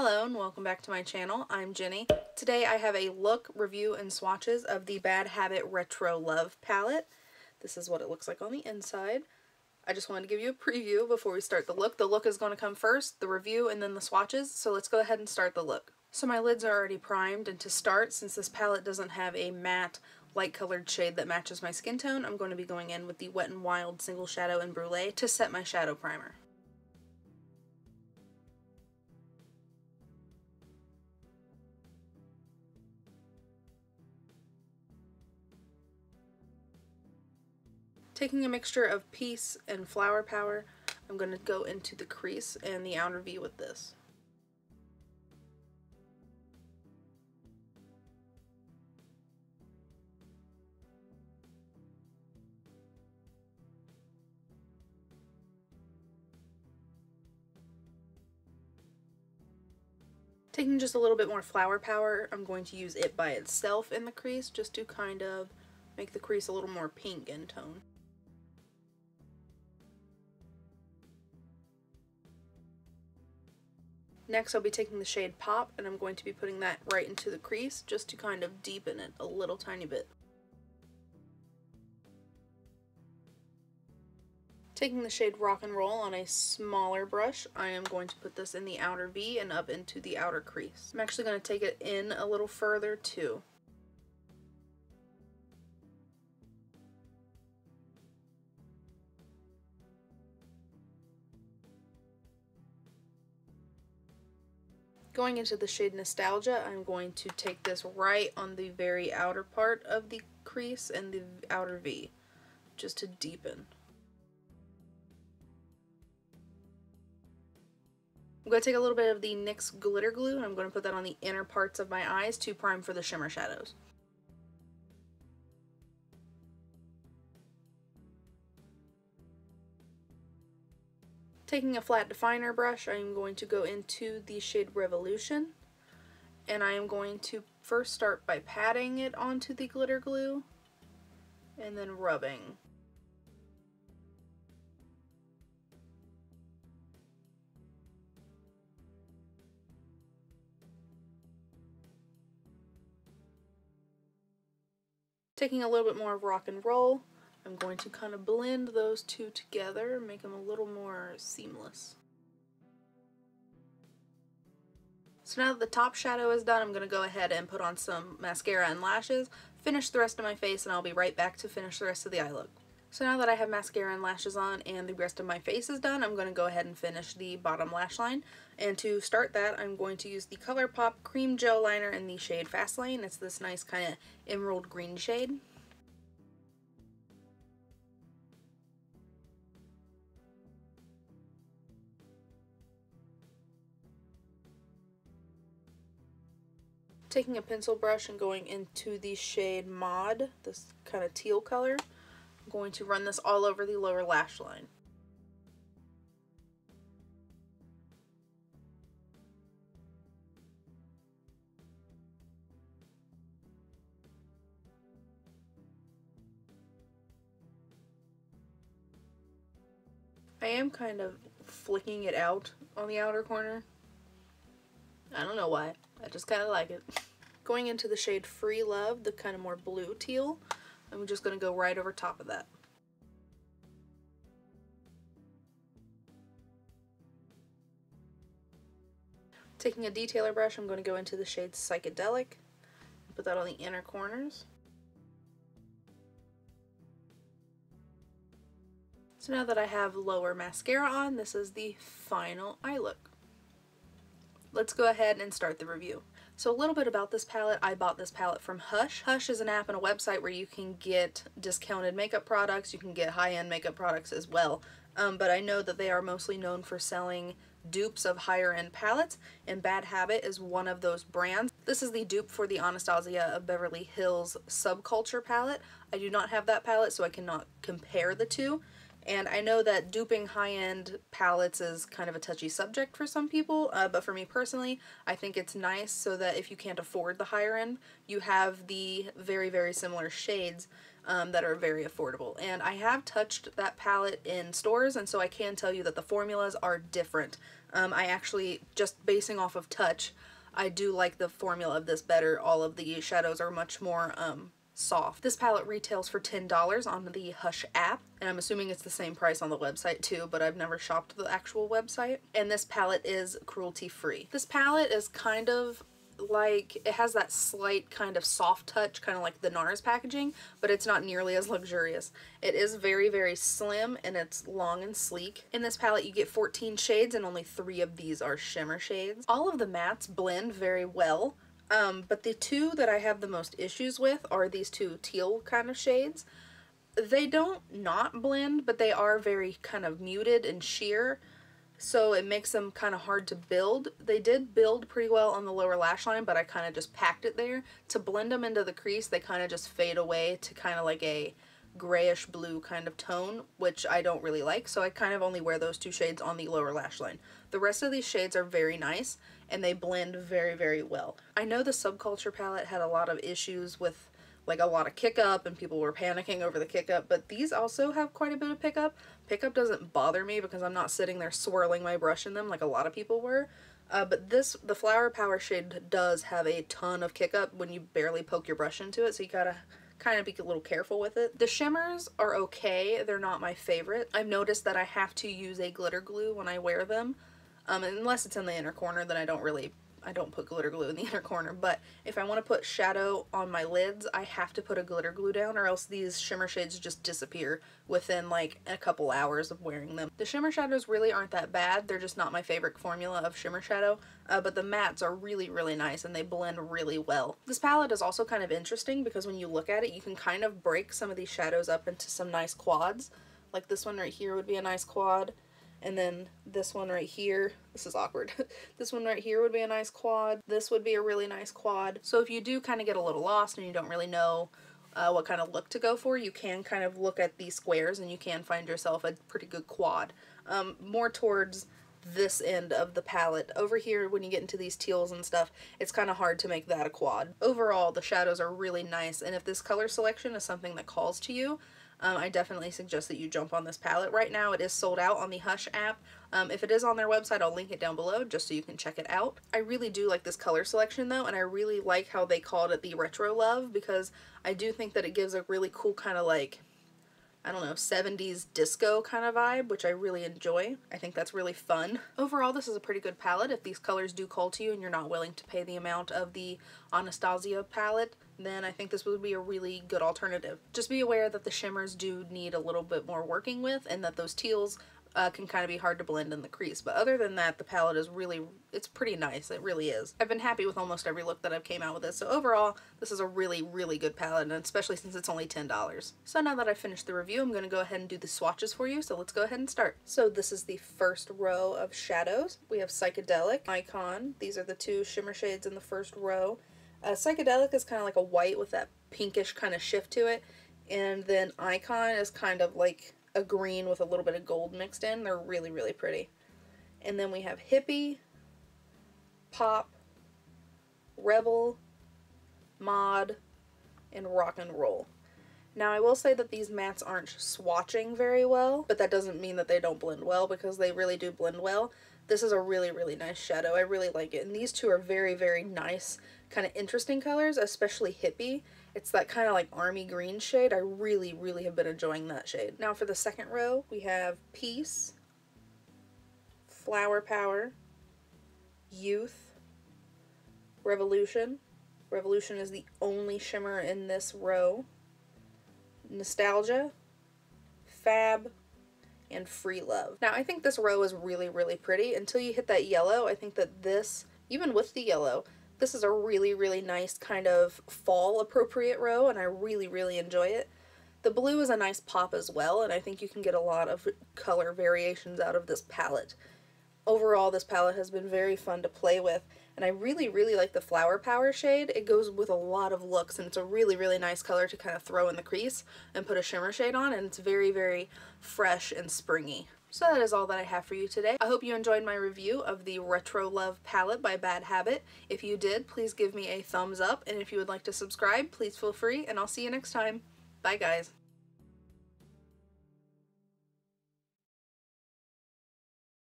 Hello and welcome back to my channel. I'm Jenny. Today I have a look, review, and swatches of the Bad Habit Retro Love palette. This is what it looks like on the inside. I just wanted to give you a preview before we start the look. The look is going to come first, the review, and then the swatches, so let's go ahead and start the look. So my lids are already primed, and to start, since this palette doesn't have a matte, light colored shade that matches my skin tone, I'm going to be going in with the Wet n Wild Single Shadow in Brulee to set my shadow primer. Taking a mixture of Peace and Flower Power, I'm going to go into the crease and the outer V with this. Taking just a little bit more Flower Power, I'm going to use it by itself in the crease just to kind of make the crease a little more pink in tone. Next I'll be taking the shade Pop and I'm going to be putting that right into the crease just to kind of deepen it a little tiny bit. Taking the shade Rock and Roll on a smaller brush, I am going to put this in the outer V and up into the outer crease. I'm actually going to take it in a little further too. Going into the shade Nostalgia, I'm going to take this right on the very outer part of the crease and the outer V, just to deepen. I'm going to take a little bit of the NYX Glitter Glue and I'm going to put that on the inner parts of my eyes to prime for the shimmer shadows. Taking a flat definer brush, I am going to go into the shade Revolution, and I am going to first start by patting it onto the glitter glue, and then rubbing. Taking a little bit more of Rock and Roll, I'm going to kind of blend those two together and make them a little more seamless. So now that the top shadow is done, I'm going to go ahead and put on some mascara and lashes, finish the rest of my face, and I'll be right back to finish the rest of the eye look. So now that I have mascara and lashes on and the rest of my face is done, I'm going to go ahead and finish the bottom lash line. And to start that, I'm going to use the ColourPop Cream Gel Liner in the shade Fastlane. It's this nice kind of emerald green shade. Taking a pencil brush and going into the shade Mod, this kind of teal color, I'm going to run this all over the lower lash line. I am kind of flicking it out on the outer corner. I don't know why. I just kind of like it. Going into the shade Free Love, the kind of more blue teal, I'm just going to go right over top of that. Taking a detailer brush, I'm going to go into the shade Psychedelic, put that on the inner corners. So now that I have lower mascara on, this is the final eye look. Let's go ahead and start the review. So a little bit about this palette. I bought this palette from Hush. Hush is an app and a website where you can get discounted makeup products. You can get high-end makeup products as well. But I know that they are mostly known for selling dupes of higher-end palettes, and Bad Habit is one of those brands. This is the dupe for the Anastasia of Beverly Hills Subculture palette. I do not have that palette, so I cannot compare the two. And I know that duping high-end palettes is kind of a touchy subject for some people, but for me personally, I think it's nice so that if you can't afford the higher end, you have the very, very similar shades that are very affordable. And I have touched that palette in stores, and so I can tell you that the formulas are different. I actually, just basing off of touch, I do like the formula of this better. All of the shadows are much more soft. This palette retails for $10 on the Hush app, and I'm assuming it's the same price on the website too, but I've never shopped the actual website. And this palette is cruelty free. This palette is kind of like, it has that slight kind of soft touch, kind of like the NARS packaging, but it's not nearly as luxurious. It is very, very slim, and it's long and sleek. In this palette you get 14 shades, and only 3 of these are shimmer shades. All of the mattes blend very well, but the 2 that I have the most issues with are these 2 teal kind of shades. They don't not blend, but they are very kind of muted and sheer, so it makes them kind of hard to build. They did build pretty well on the lower lash line, but I kind of just packed it there. To blend them into the crease, they kind of just fade away to kind of like a grayish blue kind of tone, which I don't really like, so I kind of only wear those 2 shades on the lower lash line. The rest of these shades are very nice, and they blend very, very well. I know the Subculture palette had a lot of issues with like a lot of kick up, and people were panicking over the kick up, but these also have quite a bit of pick up. Pick up doesn't bother me because I'm not sitting there swirling my brush in them like a lot of people were. But the Flower Power shade does have a ton of kick up when you barely poke your brush into it, so you gotta kind of be a little careful with it. The shimmers are okay, they're not my favorite. I've noticed that I have to use a glitter glue when I wear them, unless it's in the inner corner, then I don't put glitter glue in the inner corner. But if I want to put shadow on my lids, I have to put a glitter glue down, or else these shimmer shades just disappear within like a couple hours of wearing them. The shimmer shadows really aren't that bad, they're just not my favorite formula of shimmer shadow, but the mattes are really, really nice, and they blend really well. This palette is also kind of interesting because when you look at it, you can kind of break some of these shadows up into some nice quads. Like this one right here would be a nice quad. And then this one right here, this is awkward. This one right here would be a nice quad. This would be a really nice quad. So if you do kind of get a little lost and you don't really know what kind of look to go for, you can kind of look at these squares and you can find yourself a pretty good quad. More towards this end of the palette. Over here, when you get into these teals and stuff, it's kind of hard to make that a quad. Overall, the shadows are really nice, and if this color selection is something that calls to you, I definitely suggest that you jump on this palette. Right now it is sold out on the Hush app. If it is on their website, I'll link it down below just so you can check it out. I really do like this color selection though, and I really like how they called it the Retro Love, because I do think that it gives a really cool kind of like, I don't know, 70s disco kind of vibe, which I really enjoy. I think that's really fun. Overall, this is a pretty good palette. If these colors do call to you and you're not willing to pay the amount of the Anastasia palette, then I think this would be a really good alternative. Just be aware that the shimmers do need a little bit more working with, and that those teals can kind of be hard to blend in the crease. But other than that, the palette is really, it's pretty nice. It really is. I've been happy with almost every look that I've came out with this. So overall, this is a really, really good palette, and especially since it's only $10. So now that I've finished the review, I'm going to go ahead and do the swatches for you. So let's go ahead and start. So this is the first row of shadows. We have Psychedelic, Icon. These are the 2 shimmer shades in the first row. Psychedelic is kind of like a white with that pinkish kind of shift to it, and then Icon is kind of like a green with a little bit of gold mixed in. They're really, really pretty. And then we have Hippie, Pop, Rebel, Mod, and Rock and Roll. Now I will say that these mattes aren't swatching very well, but that doesn't mean that they don't blend well, because they really do blend well. This is a really, really nice shadow. I really like it. And these 2 are very, very nice, kind of interesting colors, especially Hippie. It's that kind of like army green shade. I really, really have been enjoying that shade. Now for the second row, we have Peace, Flower Power, Youth, Revolution. Revolution is the only shimmer in this row. Nostalgia, Fab, and Free Love. Now I think this row is really, really pretty until you hit that yellow. I think that this, even with the yellow, this is a really, really nice kind of fall appropriate row, and I really, really enjoy it. The blue is a nice pop as well, and I think you can get a lot of color variations out of this palette. Overall, this palette has been very fun to play with, and I really, really like the Flower Power shade. It goes with a lot of looks, and it's a really, really nice color to kind of throw in the crease and put a shimmer shade on, and it's very, very fresh and springy. So that is all that I have for you today. I hope you enjoyed my review of the Retro Love palette by Bad Habit. If you did, please give me a thumbs up, and if you would like to subscribe, please feel free, and I'll see you next time. Bye, guys.